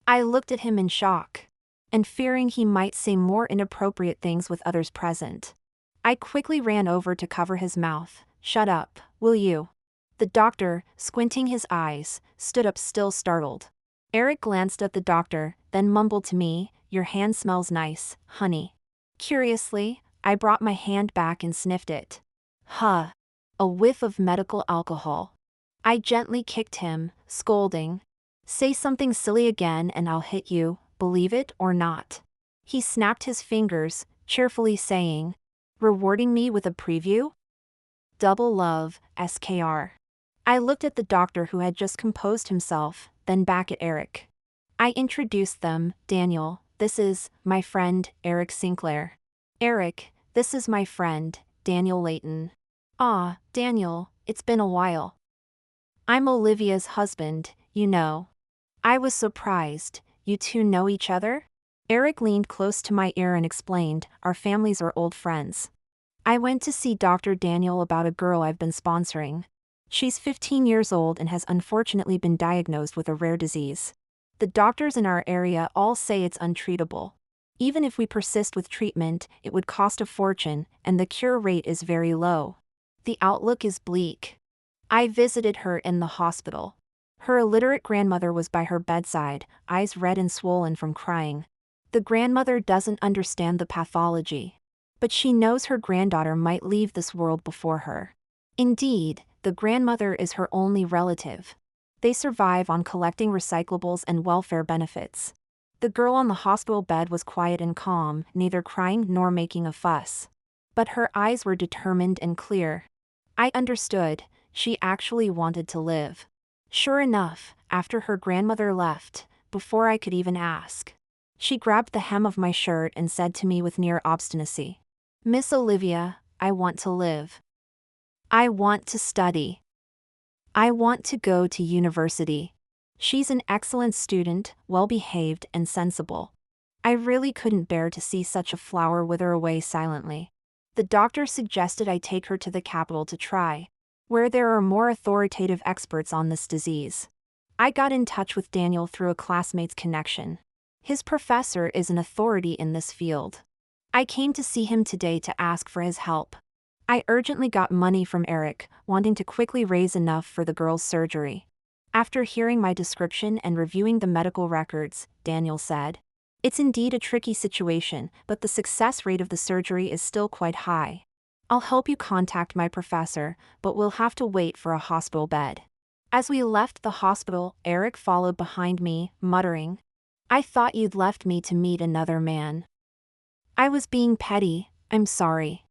I looked at him in shock. And fearing he might say more inappropriate things with others present. I quickly ran over to cover his mouth. "Shut up, will you?" The doctor, squinting his eyes, stood up still startled. Eric glanced at the doctor, then mumbled to me, "Your hand smells nice, honey." Curiously, I brought my hand back and sniffed it. Huh. A whiff of medical alcohol. I gently kicked him, scolding. "Say something silly again and I'll hit you. Believe it or not." He snapped his fingers, cheerfully saying, "Rewarding me with a preview? Double love, SKR." I looked at the doctor who had just composed himself, then back at Eric. I introduced them. "Daniel, this is my friend, Eric Sinclair. Eric, this is my friend, Daniel Layton." "Ah, Daniel, it's been a while. I'm Olivia's husband, you know." I was surprised. "You two know each other?" Eric leaned close to my ear and explained, "Our families are old friends. I went to see Dr. Daniel about a girl I've been sponsoring. She's 15 years old and has unfortunately been diagnosed with a rare disease. The doctors in our area all say it's untreatable. Even if we persist with treatment, it would cost a fortune, and the cure rate is very low. The outlook is bleak." I visited her in the hospital. Her illiterate grandmother was by her bedside, eyes red and swollen from crying. The grandmother doesn't understand the pathology. But she knows her granddaughter might leave this world before her. Indeed, the grandmother is her only relative. They survive on collecting recyclables and welfare benefits. The girl on the hospital bed was quiet and calm, neither crying nor making a fuss. But her eyes were determined and clear. I understood. She actually wanted to live. Sure enough, after her grandmother left, before I could even ask, she grabbed the hem of my shirt and said to me with near obstinacy, "Miss Olivia, I want to live. I want to study. I want to go to university." She's an excellent student, well-behaved and sensible. I really couldn't bear to see such a flower wither away silently. The doctor suggested I take her to the capital to try, where there are more authoritative experts on this disease. I got in touch with Daniel through a classmate's connection. His professor is an authority in this field. I came to see him today to ask for his help. I urgently got money from Eric, wanting to quickly raise enough for the girl's surgery. After hearing my description and reviewing the medical records, Daniel said, "It's indeed a tricky situation, but the success rate of the surgery is still quite high. I'll help you contact my professor, but we'll have to wait for a hospital bed." As we left the hospital, Eric followed behind me, muttering, "I thought you'd left me to meet another man." I was being petty, I'm sorry.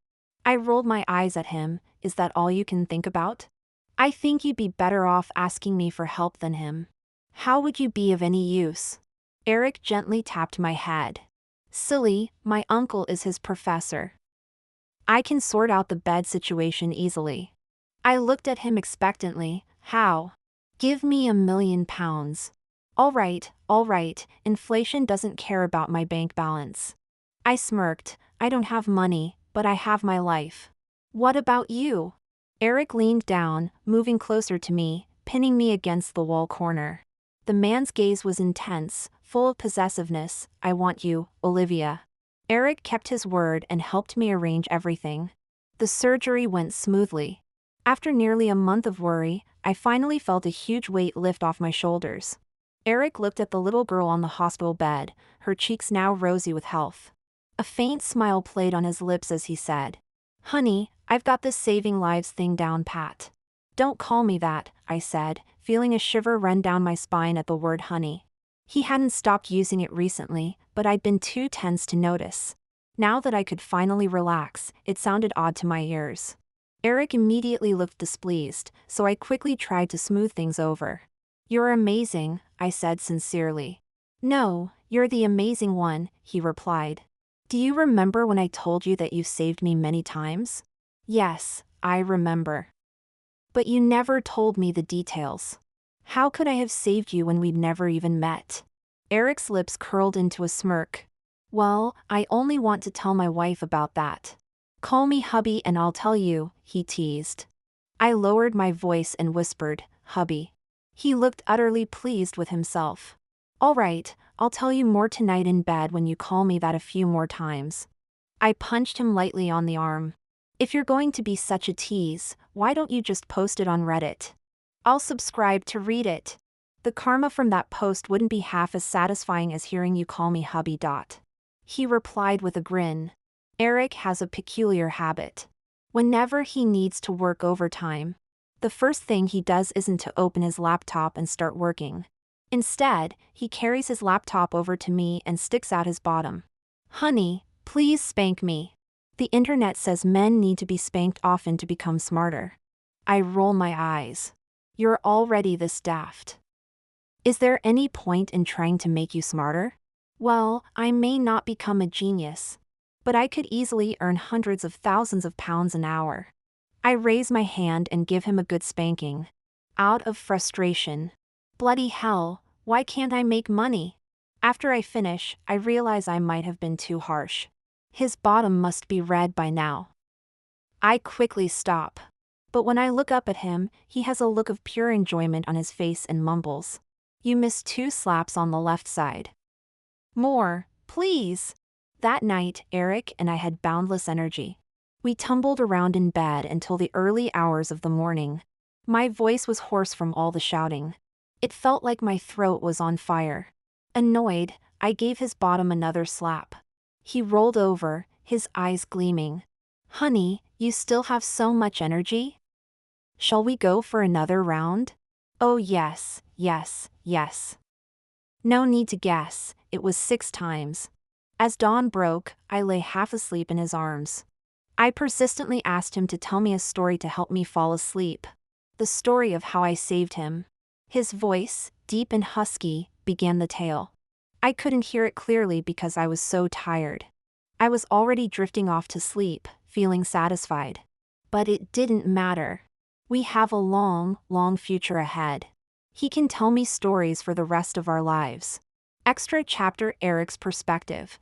I rolled my eyes at him. Is that all you can think about? I think you'd be better off asking me for help than him. How would you be of any use? Eric gently tapped my head. Silly, my uncle is his professor. I can sort out the bed situation easily. I looked at him expectantly. How? Give me £1,000,000. All right, inflation doesn't care about my bank balance. I smirked. I don't have money, but I have my life. What about you? Eric leaned down, moving closer to me, pinning me against the wall corner. The man's gaze was intense, full of possessiveness. I want you, Olivia. Eric kept his word and helped me arrange everything. The surgery went smoothly. After nearly a month of worry, I finally felt a huge weight lift off my shoulders. Eric looked at the little girl on the hospital bed, her cheeks now rosy with health. A faint smile played on his lips as he said, "Honey, I've got this saving lives thing down pat." "Don't call me that," I said, feeling a shiver run down my spine at the word honey. He hadn't stopped using it recently, but I'd been too tense to notice. Now that I could finally relax, it sounded odd to my ears. Eric immediately looked displeased, so I quickly tried to smooth things over. "You're amazing," I said sincerely. "No, you're the amazing one," he replied. "Do you remember when I told you that you saved me many times?" "Yes, I remember. But you never told me the details. How could I have saved you when we'd never even met?" Eric's lips curled into a smirk. "Well, I only want to tell my wife about that. Call me hubby and I'll tell you," he teased. I lowered my voice and whispered, "Hubby." He looked utterly pleased with himself. "All right, I'll tell you more tonight in bed when you call me that a few more times." I punched him lightly on the arm. "If you're going to be such a tease, why don't you just post it on Reddit? I'll subscribe to read it. The karma from that post wouldn't be half as satisfying as hearing you call me hubby. He replied with a grin. Eric has a peculiar habit. Whenever he needs to work overtime, the first thing he does isn't to open his laptop and start working. Instead, he carries his laptop over to me and sticks out his bottom. "Honey, please spank me. The internet says men need to be spanked often to become smarter." I roll my eyes. "You're already this daft. Is there any point in trying to make you smarter?" "Well, I may not become a genius, but I could easily earn hundreds of thousands of pounds an hour." I raise my hand and give him a good spanking. Out of frustration. Bloody hell, why can't I make money? After I finish, I realize I might have been too harsh. His bottom must be red by now. I quickly stop. But when I look up at him, he has a look of pure enjoyment on his face and mumbles, "You missed 2 slaps on the left side. More, please." That night, Eric and I had boundless energy. We tumbled around in bed until the early hours of the morning. My voice was hoarse from all the shouting. It felt like my throat was on fire. Annoyed, I gave his bottom another slap. He rolled over, his eyes gleaming. "Honey, you still have so much energy? Shall we go for another round?" "Oh yes, yes, yes." No need to guess, it was 6 times. As dawn broke, I lay half asleep in his arms. I persistently asked him to tell me a story to help me fall asleep. The story of how I saved him. His voice, deep and husky, began the tale. I couldn't hear it clearly because I was so tired. I was already drifting off to sleep, feeling satisfied. But it didn't matter. We have a long, long future ahead. He can tell me stories for the rest of our lives. Extra chapter: Eric's perspective.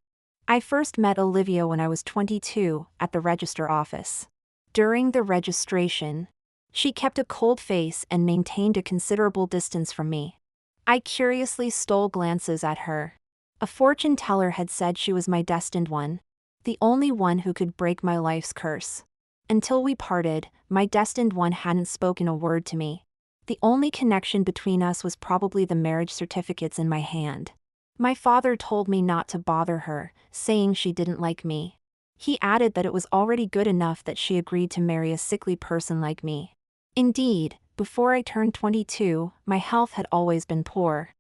I first met Olivia when I was 22, at the register office. During the registration, she kept a cold face and maintained a considerable distance from me. I curiously stole glances at her. A fortune teller had said she was my destined one, the only one who could break my life's curse. Until we parted, my destined one hadn't spoken a word to me. The only connection between us was probably the marriage certificates in my hand. My father told me not to bother her, saying she didn't like me. He added that it was already good enough that she agreed to marry a sickly person like me. Indeed, before I turned 22, my health had always been poor.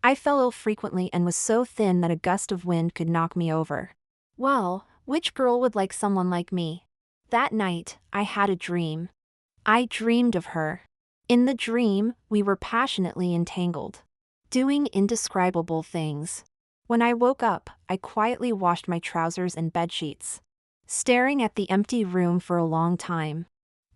I fell ill frequently and was so thin that a gust of wind could knock me over. Well, which girl would like someone like me? That night, I had a dream. I dreamed of her. In the dream, we were passionately entangled, doing indescribable things. When I woke up, I quietly washed my trousers and bedsheets, staring at the empty room for a long time.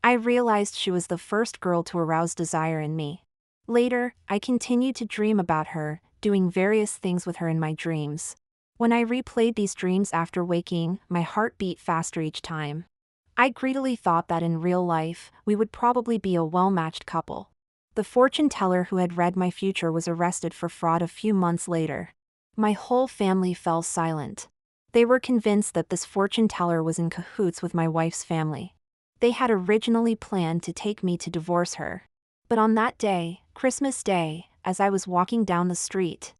I realized she was the first girl to arouse desire in me. Later, I continued to dream about her, doing various things with her in my dreams. When I replayed these dreams after waking, my heart beat faster each time. I greedily thought that in real life, we would probably be a well-matched couple. The fortune teller who had read my future was arrested for fraud a few months later. My whole family fell silent. They were convinced that this fortune teller was in cahoots with my wife's family. They had originally planned to take me to divorce her. But on that day, Christmas Day, as I was walking down the street,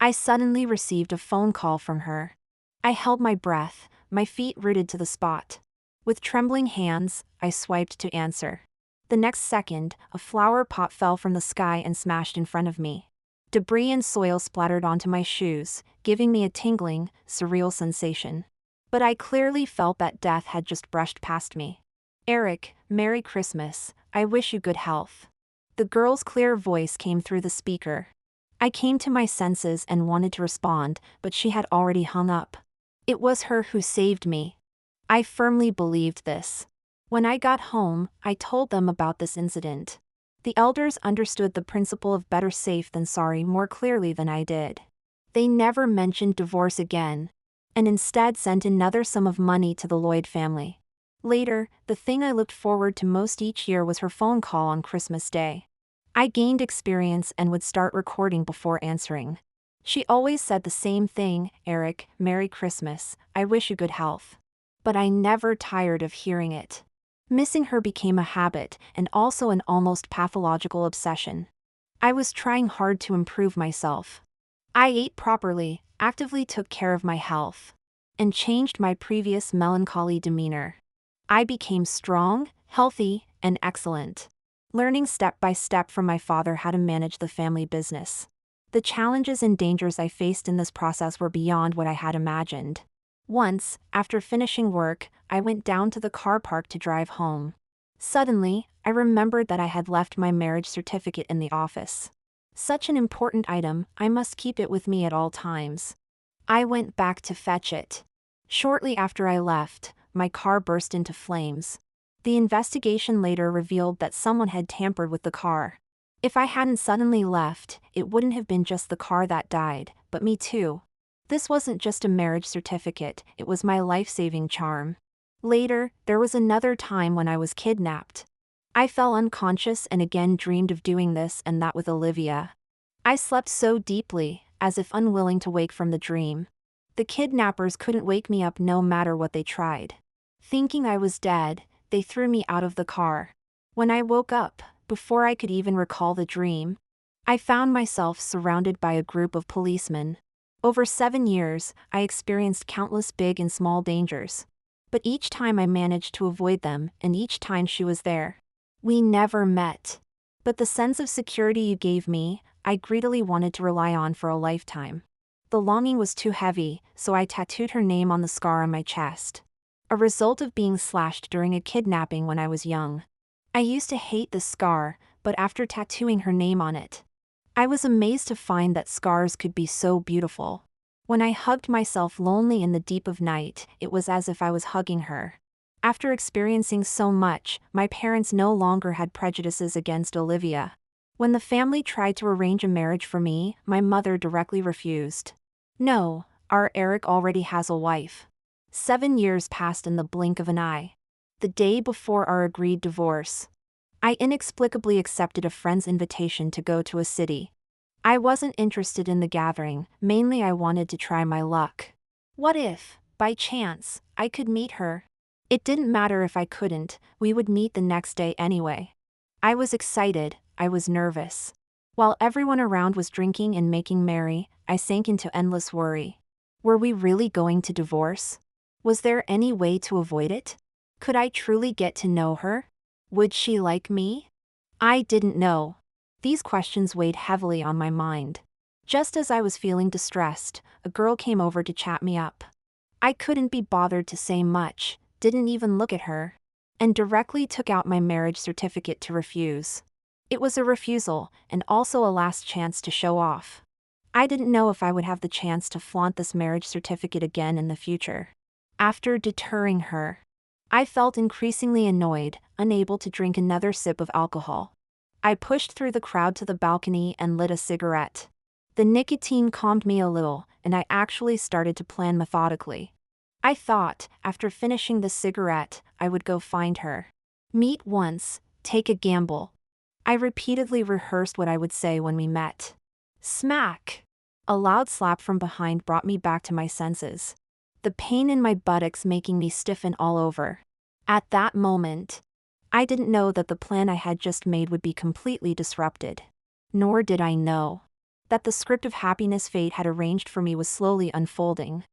I suddenly received a phone call from her. I held my breath, my feet rooted to the spot. With trembling hands, I swiped to answer. The next second, a flower pot fell from the sky and smashed in front of me. Debris and soil splattered onto my shoes, giving me a tingling, surreal sensation. But I clearly felt that death had just brushed past me. "Eric, Merry Christmas, I wish you good health." The girl's clear voice came through the speaker. I came to my senses and wanted to respond, but she had already hung up. It was her who saved me. I firmly believed this. When I got home, I told them about this incident. The elders understood the principle of better safe than sorry more clearly than I did. They never mentioned divorce again, and instead sent another sum of money to the Lloyd family. Later, the thing I looked forward to most each year was her phone call on Christmas Day. I gained experience and would start recording before answering. She always said the same thing: "Eric, Merry Christmas, I wish you good health." But I never tired of hearing it. Missing her became a habit and also an almost pathological obsession. I was trying hard to improve myself. I ate properly, actively took care of my health, and changed my previous melancholy demeanor. I became strong, healthy, and excellent, learning step by step from my father how to manage the family business. The challenges and dangers I faced in this process were beyond what I had imagined. Once, after finishing work, I went down to the car park to drive home. Suddenly, I remembered that I had left my marriage certificate in the office. Such an important item, I must keep it with me at all times. I went back to fetch it. Shortly after I left, my car burst into flames. The investigation later revealed that someone had tampered with the car. If I hadn't suddenly left, it wouldn't have been just the car that died, but me too. This wasn't just a marriage certificate, it was my life-saving charm. Later, there was another time when I was kidnapped. I fell unconscious and again dreamed of doing this and that with Olivia. I slept so deeply, as if unwilling to wake from the dream. The kidnappers couldn't wake me up no matter what they tried. Thinking I was dead, they threw me out of the car. When I woke up, before I could even recall the dream, I found myself surrounded by a group of policemen. Over 7 years, I experienced countless big and small dangers. But each time I managed to avoid them, and each time she was there. We never met. But the sense of security you gave me, I greedily wanted to rely on for a lifetime. The longing was too heavy, so I tattooed her name on the scar on my chest. A result of being slashed during a kidnapping when I was young. I used to hate this scar, but after tattooing her name on it, I was amazed to find that scars could be so beautiful. When I hugged myself lonely in the deep of night, it was as if I was hugging her. After experiencing so much, my parents no longer had prejudices against Olivia. When the family tried to arrange a marriage for me, my mother directly refused. No, our Eric already has a wife. 7 years passed in the blink of an eye. The day before our agreed divorce, I inexplicably accepted a friend's invitation to go to a city. I wasn't interested in the gathering, mainly I wanted to try my luck. What if, by chance, I could meet her? It didn't matter if I couldn't, we would meet the next day anyway. I was excited, I was nervous. While everyone around was drinking and making merry, I sank into endless worry. Were we really going to divorce? Was there any way to avoid it? Could I truly get to know her? Would she like me? I didn't know. These questions weighed heavily on my mind. Just as I was feeling distressed, a girl came over to chat me up. I couldn't be bothered to say much, didn't even look at her, and directly took out my marriage certificate to refuse. It was a refusal, and also a last chance to show off. I didn't know if I would have the chance to flaunt this marriage certificate again in the future. After deterring her, I felt increasingly annoyed, unable to drink another sip of alcohol. I pushed through the crowd to the balcony and lit a cigarette. The nicotine calmed me a little, and I actually started to plan methodically. I thought, after finishing the cigarette, I would go find her. Meet once, take a gamble. I repeatedly rehearsed what I would say when we met. Smack! A loud slap from behind brought me back to my senses, the pain in my buttocks making me stiffen all over. At that moment, I didn't know that the plan I had just made would be completely disrupted. Nor did I know that the script of happiness fate had arranged for me was slowly unfolding.